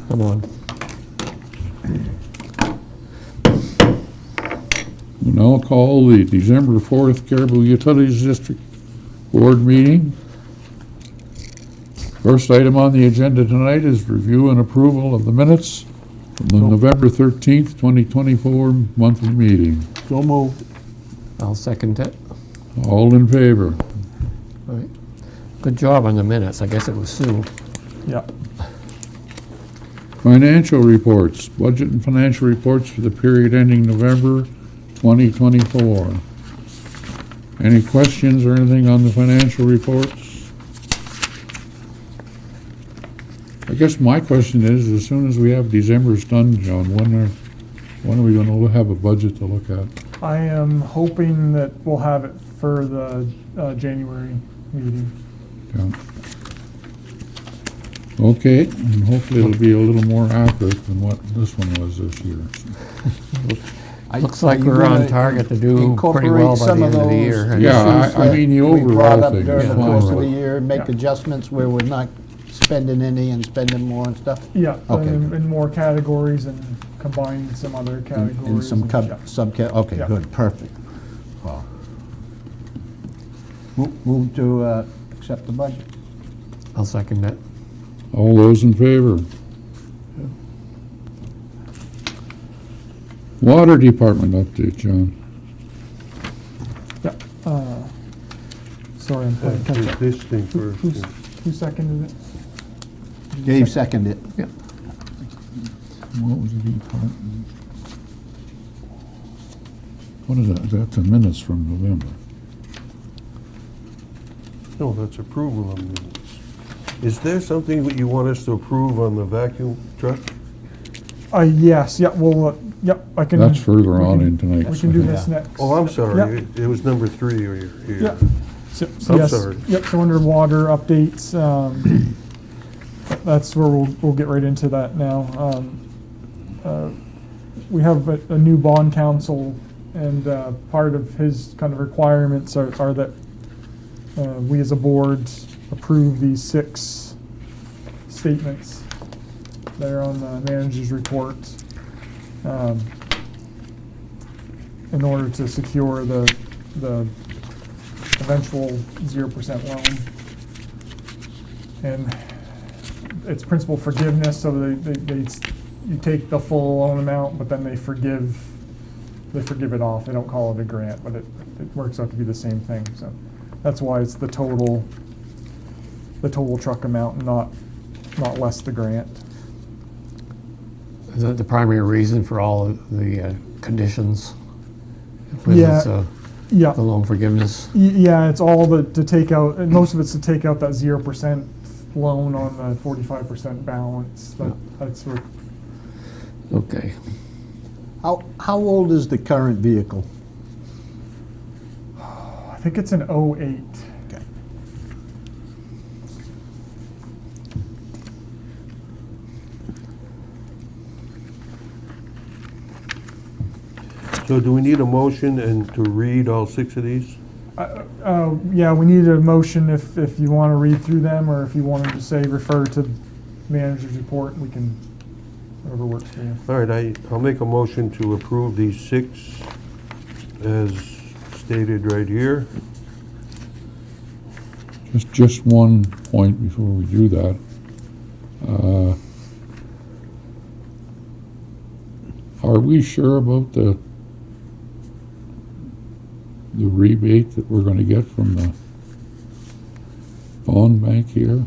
Come on. We now call the December 4th Caribou Utilities District Board meeting. First item on the agenda tonight is review and approval of the minutes from the November 13th, 2024 monthly meeting. So moved. I'll second it. All in favor? All right. Good job on the minutes. I guess it was Sue. Yeah. Financial reports, budget and financial reports for the period ending November 2024. Any questions or anything on the financial reports? I guess my question is, as soon as we have December's done, John, when are we going to have a budget to look at? I am hoping that we'll have it for the January meeting. Yeah. Okay, and hopefully it'll be a little more accurate than what this one was this year. Looks like we're on target to do pretty well by the end of the year. Yeah, I mean, the We overall brought up thing during is the course of the fine. year, make Yeah. adjustments where we're not spending any and spending more and stuff. Yeah, Okay. in more categories and combining some other categories. In some yeah. okay, Yeah. good, perfect. Wow. Move to accept the budget. I'll second it. All those in favor? Water Department update, John. Yeah. Sorry, I'm playing catch up. This thing first. Who seconded it? Dave seconded it. What was the department? What is that? That's the minutes from November. No, that's approval of minutes. Is there something that you want us to approve on the vacuum truck? Yes, yeah, well, yep, I can. That's further we on can- in tonight's. We can do this next. Oh, I'm sorry, Yeah. it was number 3 here. Yeah. So I'm yes, sorry. Yep, so under water updates, that's where we'll get right into that now. We have a new bond counsel, and part of his kind of requirements are that we as a board approve these 6 statements that are on the manager's report in order to secure the eventual 0% loan. And it's principal forgiveness, so you take the full loan amount, but then they forgive it off. They don't call it a grant, but it works out to be the same thing. So that's why it's the total truck amount, not less the grant. Is that the primary reason for all of the conditions? With Yeah. this, Yeah. the loan forgiveness? Yeah, it's all to take out, and most of it's to take out that 0% loan on the 45% balance. That's what. Okay. How old is the current vehicle? I think it's an 08. Okay. So do we need a motion and to read all 6 of these? Yeah, we need a motion if you want to read through them, or if you wanted to say refer to manager's report, we can, whatever works for you. All right, I'll make a motion to approve these 6 as stated right here. Just one point before we do that. Are we sure about the rebate that we're going to get from the bond bank here?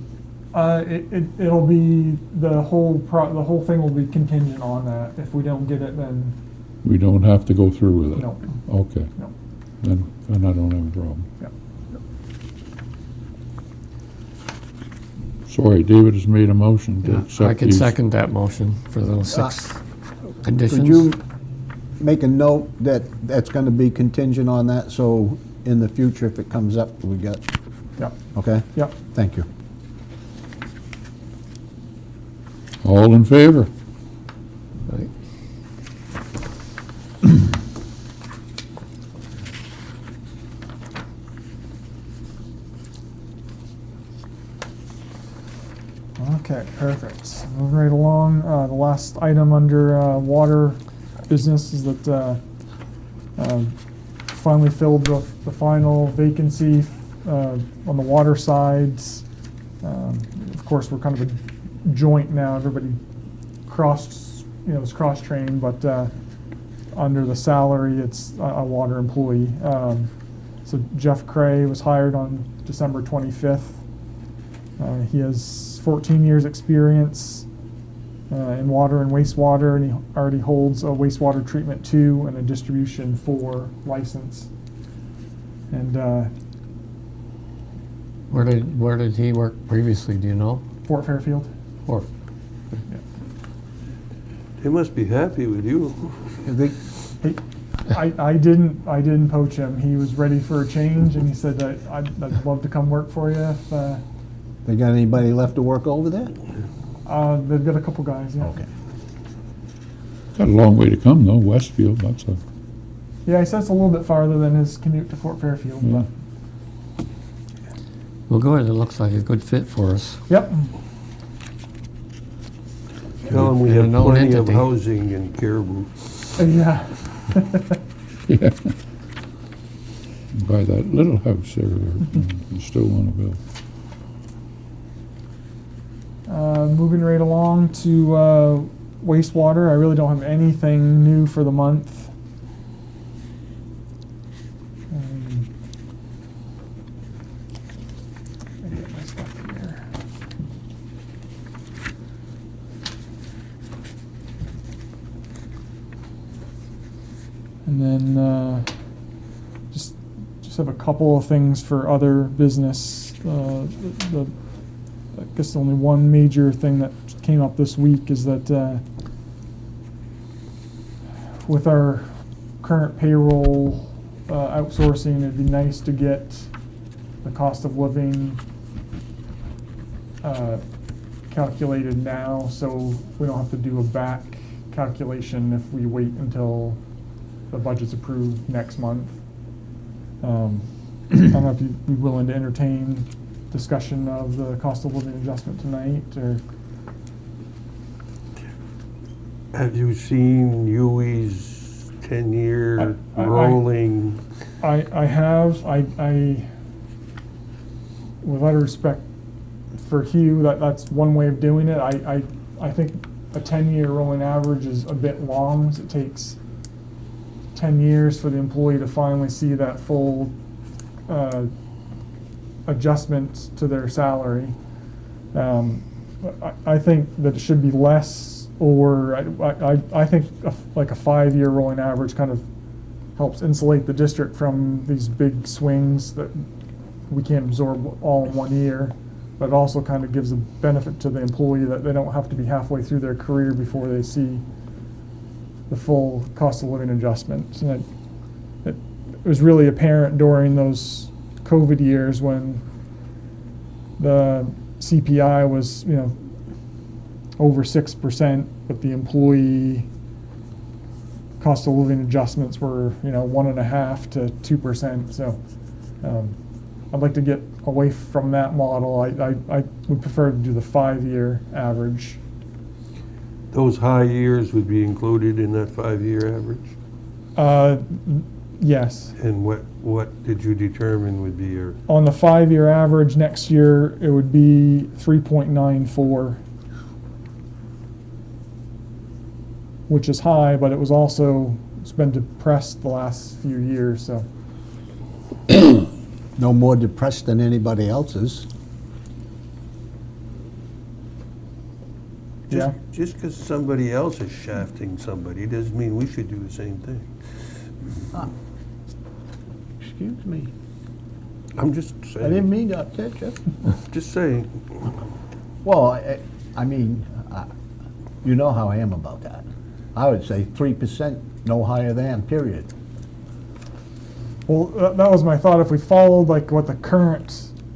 It'll be, the whole thing will be contingent on that. If we don't get it, then We don't have to go through with it? no. Okay. No. Then I don't have a problem. Yeah. Sorry, David has made a motion to Yeah, accept I can these. second that motion for those 6 conditions. Could you make a note that that's going to be contingent on that, so in the future, if it comes up, we got, Yeah. okay? Yeah. Thank you. All in favor? Right. Okay, perfect. moving right along. The last item under water business is that finally filled the final vacancy on the water sides. Of course, we're kind of a joint now. Everybody is cross-trained, but under the salary, it's a water employee. So Jeff Cray was hired on December 25th. He has 14 years experience in water and wastewater, and he already holds a wastewater treatment 2 and a distribution 4 license. And Where did he work previously, do you know? Fort Fairfield. Or, They must be happy with you. I didn't poach him. He was ready for a change, and he said that I'd love to come work for you. If, They got anybody left to work over there? they've got a couple guys. Yeah. Okay. Got a long way to come, though, Westfield, that's a, Yeah, he said it's a little bit farther than his commute to Fort Fairfield. yeah. well, good, it looks like a good fit for us. But, yep. Tell them we And a have known plenty of entity. housing in Caribou. Yeah. Yeah. By that little house there, you still want to build. Moving right along to wastewater. I really don't have anything new for the month. Let me get my stuff here. And then just have a couple of things for other business. I guess only one major thing that came up this week is that with our current payroll outsourcing, it'd be nice to get the cost of living calculated now, so we don't have to do a back calculation if we wait until the budget's approved next month. I don't know if you'd be willing to entertain discussion of the cost of living adjustment tonight, or Have you seen Huey's 10-year I- rolling? I have. I with utter respect for Hugh, that's one way of doing it. I think a 10-year rolling average is a bit long. So it takes 10 years for the employee to finally see that full adjustment to their salary. I think that it should be less, or I think like a 5-year rolling average kind of helps insulate the district from these big swings that we can't absorb all in 1 year, but it also kind of gives a benefit to the employee that they don't have to be halfway through their career before they see the full cost of living adjustment. And it was really apparent during those COVID years when the CPI was, over 6%, but the employee cost of living adjustments were, 1.5% to 2%. So I'd like to get away from that model. I would prefer to do the 5-year average. Those high years would be included in that 5-year average? Yes. And what did you determine would be your, On the 5-year average next year, it would be 3.94, which is high, but it's been depressed the last few years, so. No more depressed than anybody else's. Yeah. just because somebody else is shafting somebody doesn't mean we should do the same thing. Excuse me. I'm just I didn't saying, mean to upset you. just saying. Well, I mean, you know how I am about that. I would say 3%, no higher than, period. Well, that was my thought. If we followed like what the current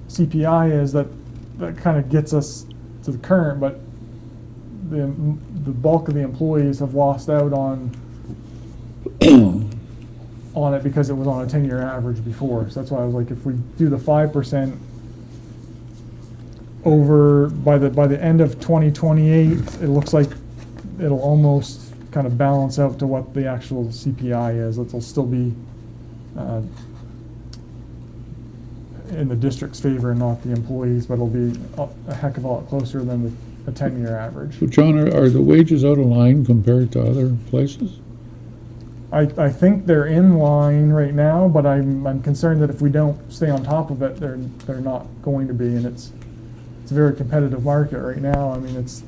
CPI is, that kind of gets us to the current, but the bulk of the employees have lost out on it because it was on a 10-year average before. So that's why I was like, if we do the 5%, by the end of 2028, it looks like it'll almost kind of balance out to what the actual CPI is. It'll still be in the district's favor and not the employees, but it'll be a heck of a lot closer than the 10-year average. So John, are the wages out of line compared to other places? I think they're in line right now, but I'm concerned that if we don't stay on top of it, they're not going to be, and it's a very competitive market right now. I mean, it's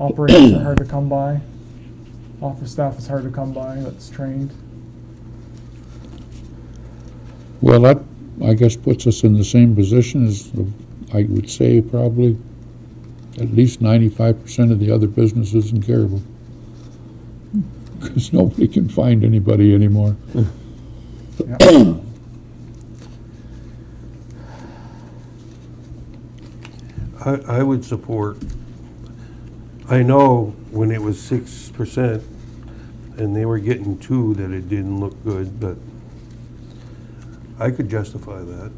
operators are hard to come by. Office staff is hard to come by that's trained. Well, that, I guess, puts us in the same position as, I would say, probably at least 95% of the other businesses in Caribou. Because nobody can find anybody anymore. Yeah. I would support, I know when it was 6% and they were getting 2 that it didn't look good, but I could justify that.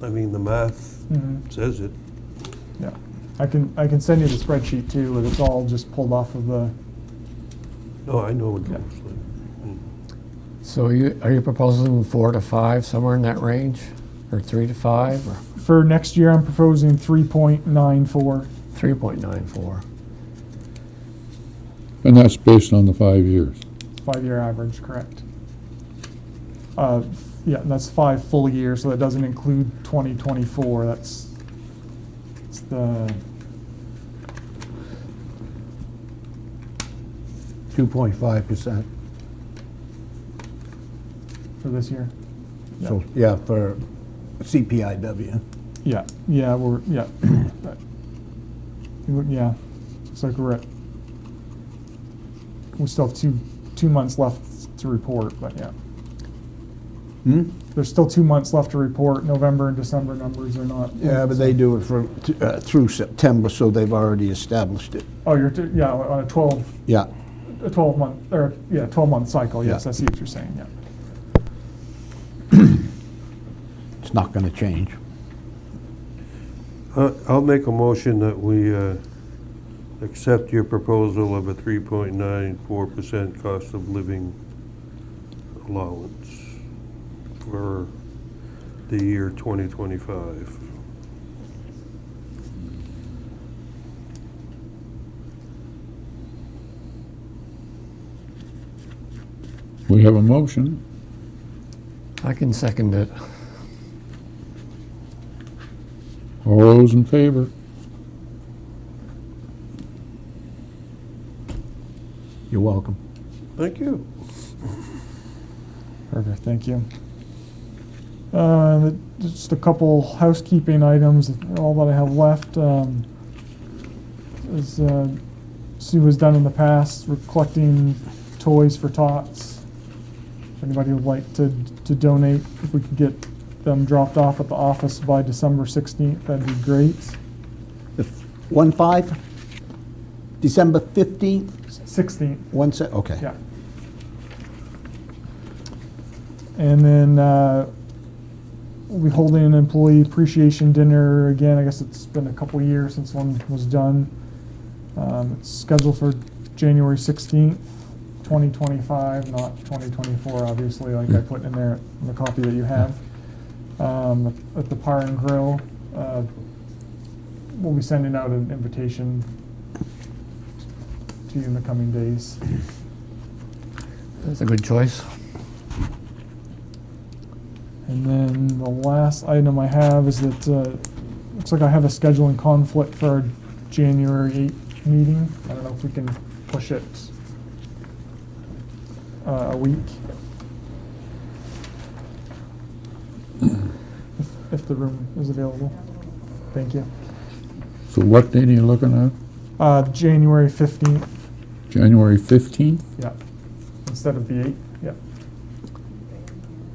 I mean, the math says it. Yeah, I can send you the spreadsheet too, but it's all just pulled off of the. No, I know what it Yeah. looks like. So are you proposing 4 to 5, somewhere in that range? Or 3 to 5, or For next year, I'm proposing 3.94. 3.94? And that's based on the 5 years. 5-year average, correct. Yeah, and that's 5 full years, so that doesn't include 2024. It's the 2.5%. for this year. Yeah. So, yeah, for CPIW. Yeah, yeah. So we're at, we still have two months left to report, but yeah. There's still 2 months left to report. November and December numbers are not. Yeah, but they do it for, through September, so they've already established it. Oh, yeah, on a 12 Yeah. 12-month, or, yeah, 12-month cycle, yes, Yeah. I see what you're saying, yeah. It's not going to change. I'll make a motion that we accept your proposal of a 3.94% cost of living allowance for the year 2025. We have a motion. I can second it. All those in favor? You're welcome. Thank you. Perfect, thank you. Just a couple housekeeping items, all that I have left. As Sue has done in the past, we're collecting toys for tots. If anybody would like to donate, if we could get them dropped off at the office by December 16th, that'd be great. The 1/5? December 15th? 16th, Okay. yeah. And then we'll be holding an employee appreciation dinner again. I guess it's been a couple years since one was done. It's scheduled for January 16th, 2025, not 2024, obviously, like I put in there in the copy that you have. At the Par and Grill. We'll be sending out an invitation to you in the coming days. That's a good choice. And then the last item I have is that looks like I have a scheduling conflict for our January 8th meeting. I don't know if we can push it a week. If the room is available. Thank you. So what date are you looking at? January 15th, January 15th? yeah, instead of the 8th, yeah.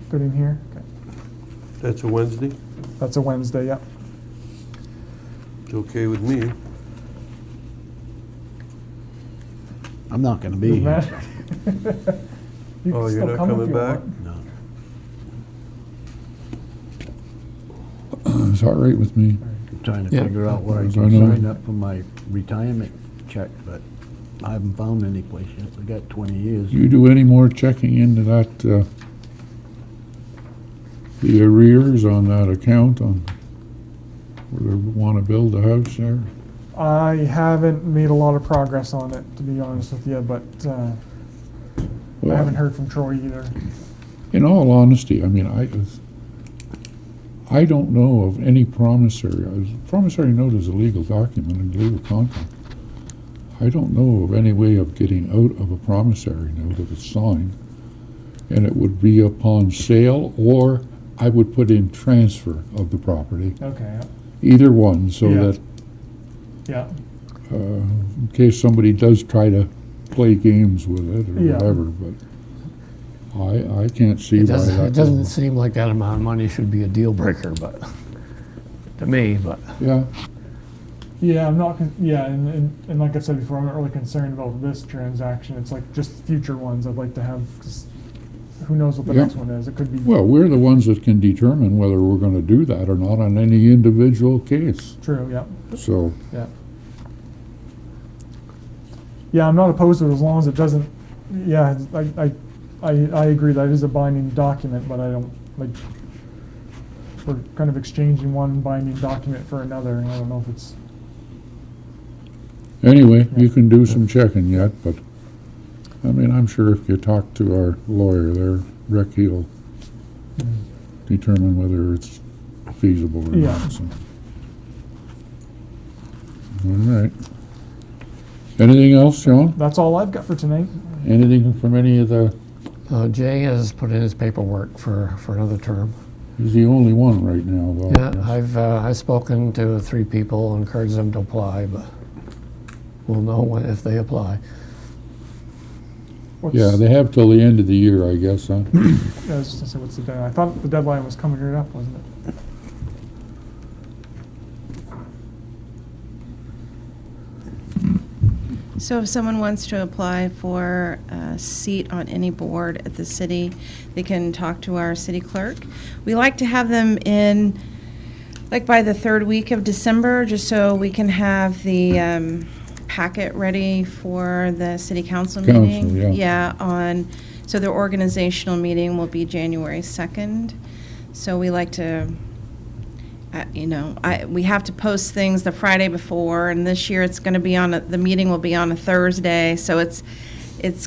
Good in here? Okay. That's a Wednesday? That's a Wednesday, yeah. It's okay with me. I'm not going to be Doesn't here. matter. You Oh, can you're still not come if coming you back? want. No. It's all right with me. I'm trying to Yeah. figure out where I I can know. sign up for my retirement check, but I haven't found any place yet. We got 20 years. You do any more checking into that, the arrears on that account on where they want to build a house there? I haven't made a lot of progress on it, to be honest with you, but I Well, haven't heard from Troy either. In all honesty, I mean, I don't know of any promissory. Promissory note is a legal document, a legal contract. I don't know of any way of getting out of a promissory note if it's signed, and it would be upon sale, or I would put in transfer of the property, Okay, either one, so Yeah. that yeah, in case somebody does try to play games with it or Yeah. whatever, but I can't see It why doesn't, that. it doesn't seem like that amount of money should be a deal breaker, but, to me, but, Yeah, yeah. I'm not. Yeah, and like I said before, I'm not really concerned about this transaction. It's like just future ones I'd like to have. 'Cause who knows what the Yeah. next one is? It could be well, we're the ones that can determine whether we're gonna do that or not on any individual case, true. Yeah, so. yeah. Yeah, I'm not opposed to it as long as it doesn't. Yeah, I agree that it is a binding document, but I don't like. We're kind of exchanging one binding document for another, and I don't know if it's. Anyway, you can do some checking yet, but, I mean, I'm sure if you talk to our lawyer there, Rick, he'll determine whether it's feasible or Yeah. not, so. All right. Anything else, John? That's all I've got for tonight. Anything from any of the, Jay has put in his paperwork for another term. he's the only one right now, though. Yeah, I've spoken to 3 people, encouraged them to apply, but we'll know if they apply. What's, Yeah, they have till the end of the year, I guess, huh? I was just gonna say, what's the deadline? I thought the deadline was coming right up, wasn't it? So if someone wants to apply for a seat on any board at the city, they can talk to our city clerk. We like to have them in, like, by the 3rd week of December, just so we can have the packet ready for the city council meeting. Council, yeah. Yeah, so their organizational meeting will be January 2nd. So we like to, we have to post things the Friday before, and this year it's going to be the meeting will be on a Thursday, so it's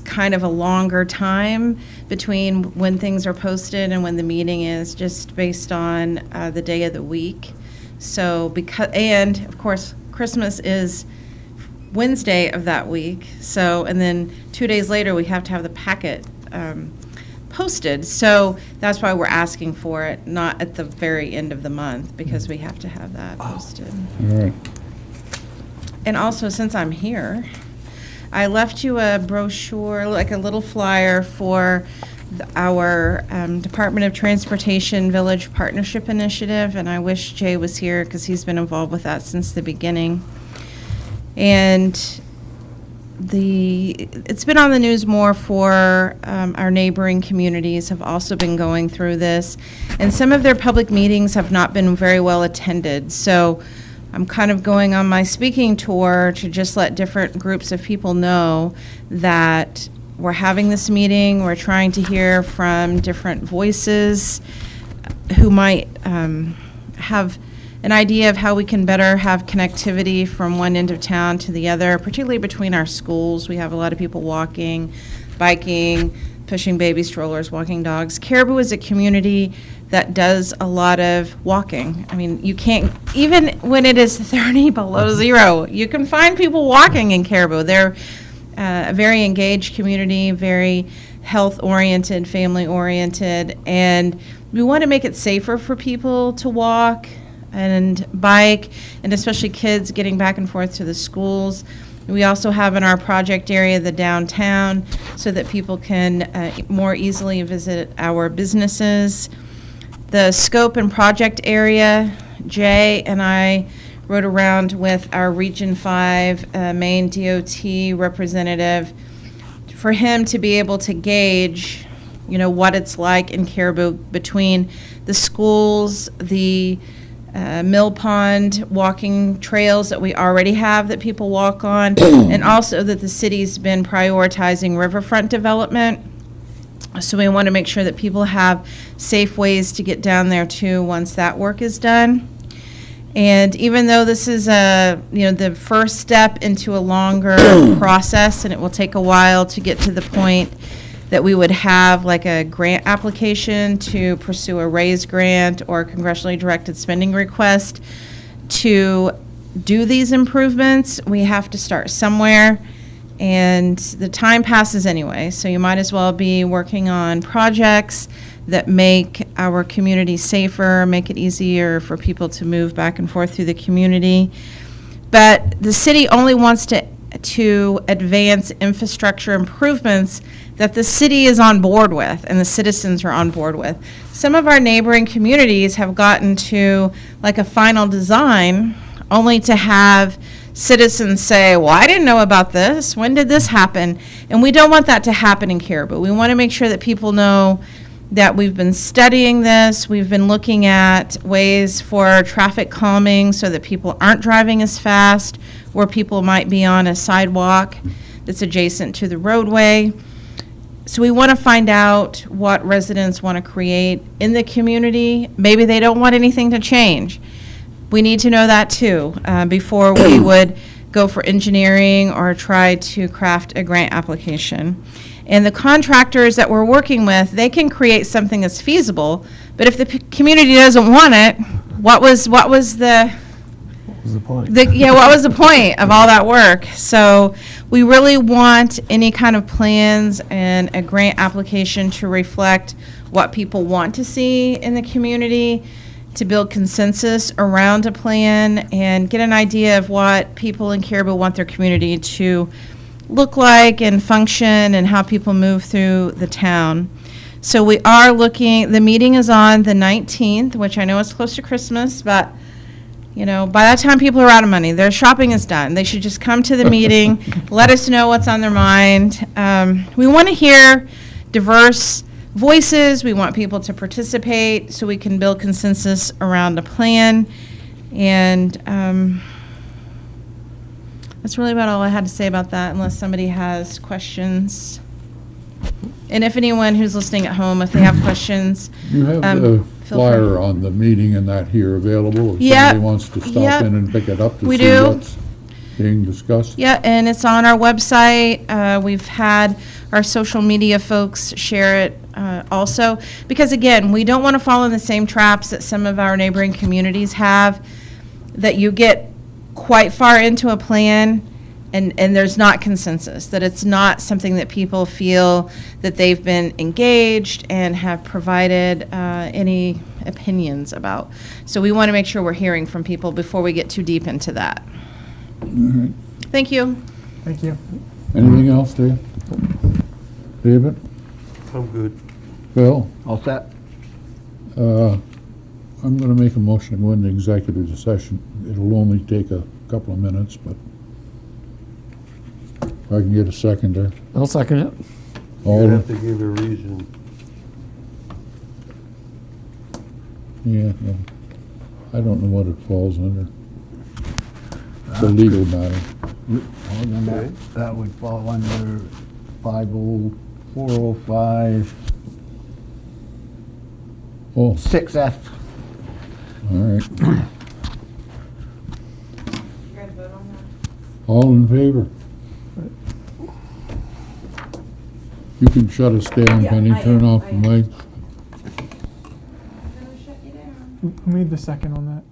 kind of a longer time between when things are posted and when the meeting is, just based on the day of the week. So and of course, Christmas is Wednesday of that week, so, and then 2 days later, we have to have the packet posted, so that's why we're asking for it, not at the very end of the month, because we have to have that posted. All right. And also, since I'm here, I left you a brochure, like a little flyer for our Department of Transportation Village Partnership Initiative, and I wish Jay was here because he's been involved with that since the beginning. And it's been on the news more for our neighboring communities have also been going through this, and some of their public meetings have not been very well attended. So I'm kind of going on my speaking tour to just let different groups of people know that we're having this meeting. We're trying to hear from different voices who might have an idea of how we can better have connectivity from one end of town to the other, particularly between our schools. We have a lot of people walking, biking, pushing baby strollers, walking dogs. Caribou is a community that does a lot of walking. I mean, you can't, even when it is 30 below zero, you can find people walking in Caribou. They're a very engaged community, very health-oriented, family-oriented, and we want to make it safer for people to walk and bike, and especially kids getting back and forth to the schools. We also have in our project area the downtown so that people can more easily visit our businesses. The scope and project area, Jay and I rode around with our Region 5 Maine DOT representative for him to be able to gauge, what it's like in Caribou between the schools, the Mill Pond walking trails that we already have that people walk on, and also that the city's been prioritizing riverfront development. So we want to make sure that people have safe ways to get down there too once that work is done. And even though this is the first step into a longer process, and it will take a while to get to the point that we would have like a grant application to pursue a raise grant or a congressionally directed spending request to do these improvements, we have to start somewhere. And the time passes anyway, so you might as well be working on projects that make our community safer, make it easier for people to move back and forth through the community. But the city only wants to advance infrastructure improvements that the city is on board with and the citizens are on board with. Some of our neighboring communities have gotten to like a final design only to have citizens say, well, I didn't know about this. When did this happen? And we don't want that to happen in Caribou. We want to make sure that people know that we've been studying this. We've been looking at ways for traffic calming so that people aren't driving as fast, where people might be on a sidewalk that's adjacent to the roadway. So we want to find out what residents want to create in the community. Maybe they don't want anything to change. We need to know that too before we would go for engineering or try to craft a grant application. And the contractors that we're working with, they can create something that's feasible, but if the community doesn't want it, what was the What was the point? what was the point of all that work? So we really want any kind of plans and a grant application to reflect what people want to see in the community, to build consensus around a plan and get an idea of what people in Caribou want their community to look like and function and how people move through the town. So we are looking, the meeting is on the 19th, which I know is close to Christmas, but by that time people are out of money. Their shopping is done. They should just come to the meeting, let us know what's on their mind. We want to hear diverse voices. We want people to participate so we can build consensus around a plan. And that's really about all I had to say about that, unless somebody has questions. And if anyone who's listening at home, if they have questions, You have feel the free. flyer on the meeting and that here available, if Yeah, somebody wants to stop yeah. in and pick it up to We see do. what's being discussed. Yeah, and it's on our website. We've had our social media folks share it also. Because again, we don't want to fall in the same traps that some of our neighboring communities have, that you get quite far into a plan and there's not consensus, that it's not something that people feel that they've been engaged and have provided any opinions about. So we want to make sure we're hearing from people before we get too deep into that. Thank you. Thank you. Anything else, Dave? David? I'm good. Bill? All set? I'm going to make a motion to go into executive session. It'll only take a couple of minutes, but if I can get a second there. I'll second it. All You in- have to give a reason. Yeah, no. I don't know what it falls under. It's a legal matter. Well, then Okay. that would fall under 50405 Oh, 6F. all right. All in favor? You can shut us down, Penny, turn off the mic. Who made the second on that?